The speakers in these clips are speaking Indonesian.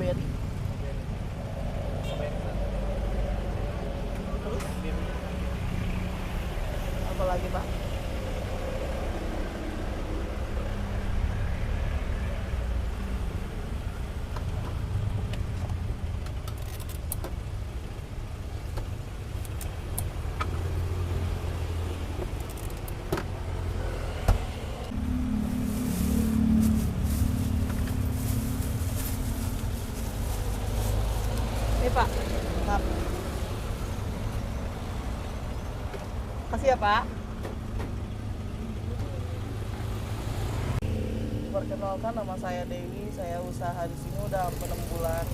blueberry. Terus apa lagi Pak? Ini Pak, maaf. Kasih ya Pak. Perkenalkan, nama saya Dewi, saya usaha di sini udah 6 bulan.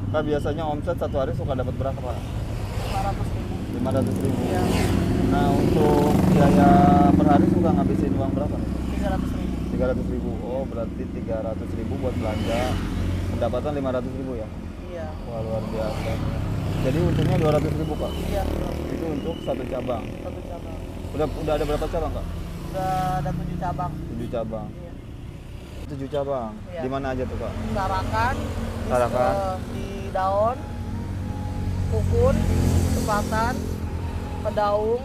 Kak, biasanya omset satu hari suka dapat berapa, Pak? 500.000. 500.000. Iya, Nah, untuk biaya per hari suka ngabisin uang berapa nih? 300.000. 300.000. Oh, berarti 300.000 buat belanja. Pendapatan 500.000 ya? Iya. Wah, luar biasa. Jadi untungnya 200.000, Kak. Iya, Itu untuk satu cabang. satu cabang. Udah ada berapa cabang, Kak? Udah ada 7 cabang. 7 cabang. Iya. 7 cabang. Iya. Di mana aja tuh, Kak? Sarakan, Sarakan. di Daun, Kukun, Sepatan, Pedaung,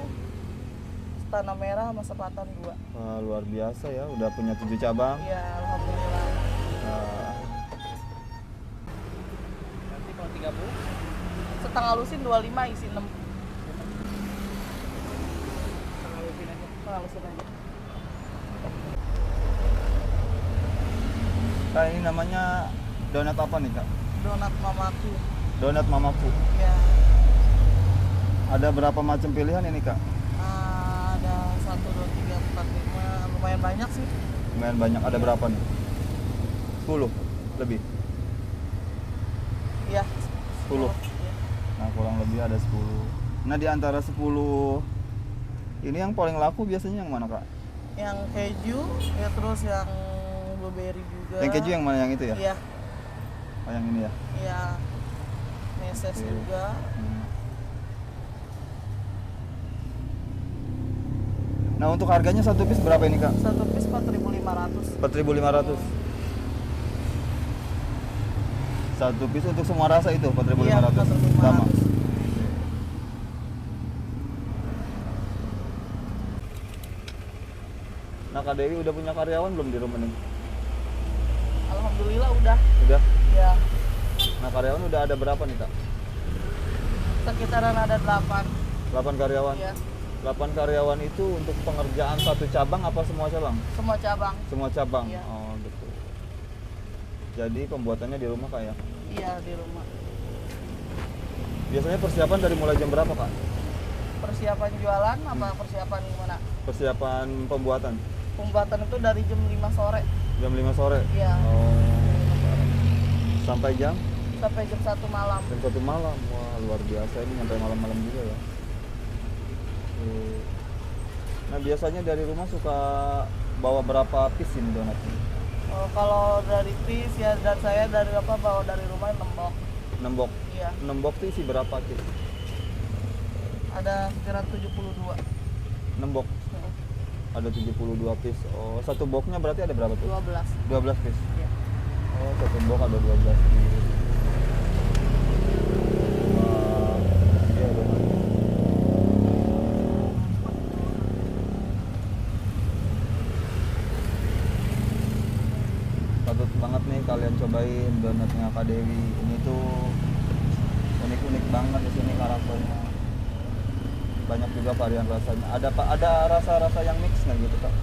Tanah Merah sama Sepatan 2. Wah, luar biasa ya, udah punya 7 cabang. Iya, alhamdulillah. Nah, Nanti kalau 30 Setengah lusin 25, isi 6. halusin aja. Setengah lusin aja. Kak, ini namanya donat apa nih, Kak? Donat mamaku. Donat mamaku. Ya, Ada berapa macam pilihan ini, Kak? ada 1, 2, 3, 4, 5. Lumayan banyak sih. Lumayan banyak. Ada berapa nih? 10 lebih. Iya. 10. Iya. Nah, kurang lebih ada 10. Nah, di antara 10 ini yang paling laku biasanya yang mana, Kak? Yang keju, ya terus yang blueberry juga. Yang keju yang mana, yang itu ya? Iya, Oh, yang ini ya. iya. Meses Oke. juga. Hmm. Nah, untuk harganya satu piece berapa ini, Kak? Satu piece 4.500. 4.500. Satu piece untuk semua rasa itu 4.500. Iya, 4.500. Sama. Nah, Kak Dewi udah punya karyawan belum di rumah nih? Alhamdulillah udah. Udah. Ya, Nah, karyawan udah ada berapa nih, Kak? sekitaran ada 8. 8 karyawan. Iya, 8 karyawan itu untuk pengerjaan satu cabang apa semua cabang? semua cabang. Semua cabang. Iya. Oh, gitu. Jadi pembuatannya di rumah, Kak ya? Iya, di rumah. Biasanya persiapan dari mulai jam berapa, Kak? Persiapan jualan apa persiapan gimana? Persiapan pembuatan Pembuatan itu dari jam 5 sore jam 5 sore. Iya. Oh, sampai jam sampai jam 1 malam. jam 1 malam. Wah, luar biasa, ini sampai malam-malam juga ya. Oke. Nah, biasanya dari rumah suka bawa berapa piece ini donatnya? Kalau dari piece ya, dan saya dari bawa dari rumah 6 box. 6 box. Iya, 6 box itu isi berapa piece? ada sekitaran 72. 6 box. Ada 72 piece. Oh, satu boxnya berarti ada berapa tuh? 12. 12 piece. Iya. Oh, satu box ada 12 piece. Wah, iya donat. Patut banget nih kalian cobain donatnya Kak Dewi. Ini tuh unik-unik banget di sini karakternya. Banyak juga varian rasanya. Ada rasa-rasa yang mix nggak gitu, Kak?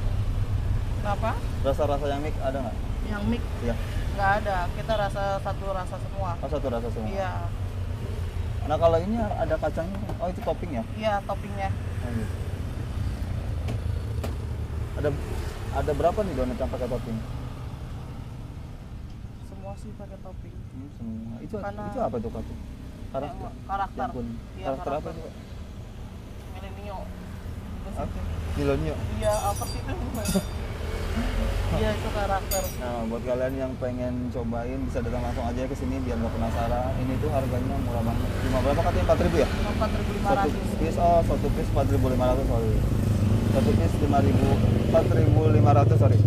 Kenapa? Rasa-rasa yang mix ada nggak? Yang mix Iya. nggak ada. Kita satu rasa semua. Oh, satu rasa semua. Iya, Nah, kalau ini ada kacangnya. Oh, itu topping ya? iya toppingnya. Oh, gitu. Ada berapa nih donat yang pakai topping? Semua sih pakai topping. Semua. Itu Karena- apa tuh, Kak? Karakter. Karakter. Ya ampun. Iya, Karakter apa karakter. itu, Kak? Milenio. Apa? Milonio. Iya, apa sih itu? Iya, itu karakter. Nah, buat kalian yang pengen cobain bisa datang langsung aja ke sini biar nggak penasaran. Ini tuh harganya murah banget. Cuma berapa katanya? 4.000 ya? 4.500. Satu piece 4.500, sorry. Satu piece 4.500, sorry.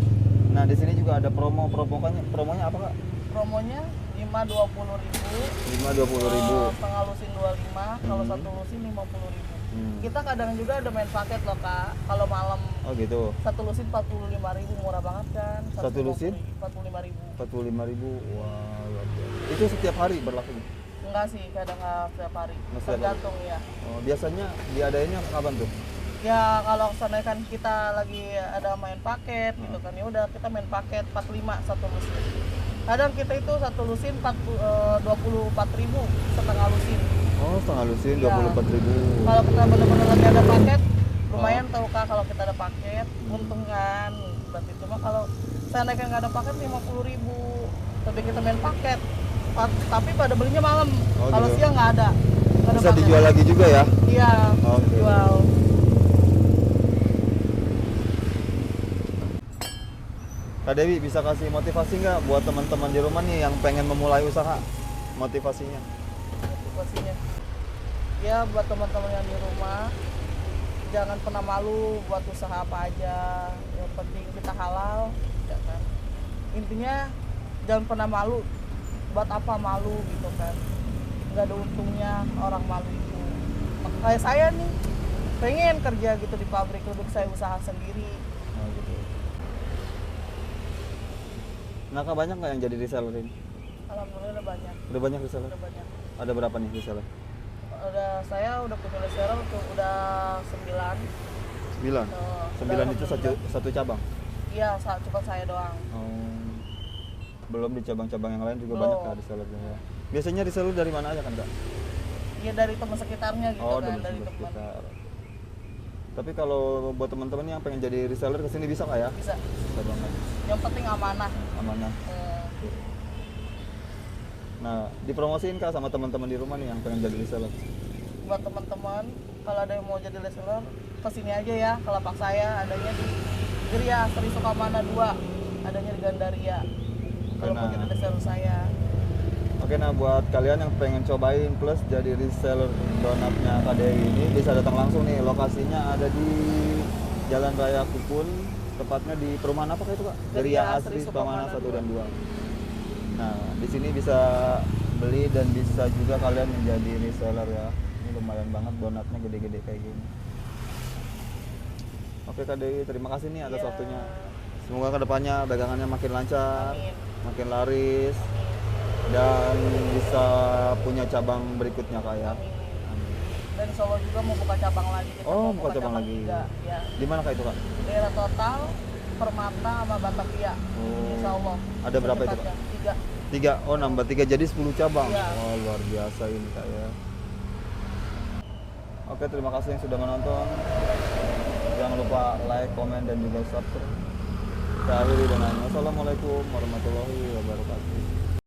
Nah, di sini juga ada promonya apa Kak? Promonya 5 20.000. 5 20.000. Setengah lusin 25, kalau satu lusin 50.000. Kita kadang juga ada main paket loh Kak. Kalau malam Oh gitu. satu lusin 45.000, murah banget kan. Satu lusin? 45.000. 45.000. Wah, luar biasa. Itu setiap hari berlaku? Enggak sih, kadang nggak setiap hari. Nggak setiap hari. Tergantung ya. Oh, biasanya diadainnya kapan tuh? Ya kalau sana kan kita lagi ada main paket gitu kan, ya udah kita main paket 45 satu lusin. Kadang kita itu satu lusin 24.000 setengah lusin. Oh, setengah lusin Iya. 24.000. Kalau kita benar-benar lagi ada paket, lumayan tahu Kak kalau kita ada paket, untung kan. Berarti cuma kalau seandainya nggak ada paket 50.000, tapi kita main paket. Tapi pada belinya malam. Oh, Kalau gitu. siang nggak ada. Nggak ada Bisa paket. dijual lagi juga ya? Iya, Oke. dijual. Kak Dewi bisa kasih motivasi nggak buat teman-teman di rumah nih yang pengen memulai usaha? Motivasinya? Motivasinya. Ya buat teman-teman yang di rumah, jangan pernah malu buat usaha apa aja. Yang penting kita halal, ya kan. Intinya jangan pernah malu. Buat apa malu gitu kan? Nggak ada untungnya orang malu itu. Kayak saya nih, pengen kerja gitu di pabrik, untuk saya usaha sendiri. Oh, gitu. Nah, Kak, banyak nggak yang jadi reseller ini? Alhamdulillah udah banyak, Udah banyak reseller? udah banyak. Ada berapa nih reseller? Saya udah punya reseller tuh udah 9. 9? 9 itu satu cabang? Iya, cuma saya doang. Oh. Belum di cabang-cabang yang lain juga Belum. banyak Kak resellernya ya? Biasanya reseller dari mana aja kan Kak? Iya dari teman sekitarnya gitu Oh, kan, dari dari sebelah teman. sekitar. Tapi kalau buat teman-teman yang pengen jadi reseller kesini bisa Kak ya? Bisa. Bisa banget. Yang penting amanah. Amanah. Eh, Nah, dipromosiin Kak sama teman-teman di rumah nih yang pengen jadi reseller. buat teman-teman, kalau ada yang mau jadi reseller, kesini aja ya ke lapak saya, adanya di Geria Sri Sukamana 2, adanya di Gandaria. Kalau mau Nah. jadi reseller saya. Oke, nah buat kalian yang pengen cobain plus jadi reseller donatnya Kak Dewi ini bisa datang langsung nih. Lokasinya ada di Jalan Raya Kupun, tepatnya di perumahan apa kayak itu Kak? Geria Geria Asri Asri Sukamana Sukamana 1 dan 2. Nah, di sini bisa beli dan bisa juga kalian menjadi reseller ya. Ini lumayan banget donatnya gede-gede kayak gini. Oke Kak Dewi, terima kasih nih atas Iya. waktunya. Semoga kedepannya dagangannya makin lancar, Amin. makin laris, dan bisa punya cabang berikutnya Kak ya. Amin. Amin. Dan insya Allah juga mau buka cabang lagi. Kita Oh, mau buka cabang lagi. 3, ya. Di mana Kak itu Kak? Daerah Total, Permata sama Batavia. Oh. Insya Allah. Ada berapa itu, Kak? 3. 3, oh nambah 3 jadi 10 cabang. Iya. Oh, luar biasa ini Kak ya. Oke, terima kasih yang sudah menonton. Jangan lupa like, komen, dan juga subscribe. Saya akhiri dengan wassalamualaikum warahmatullahi wabarakatuh.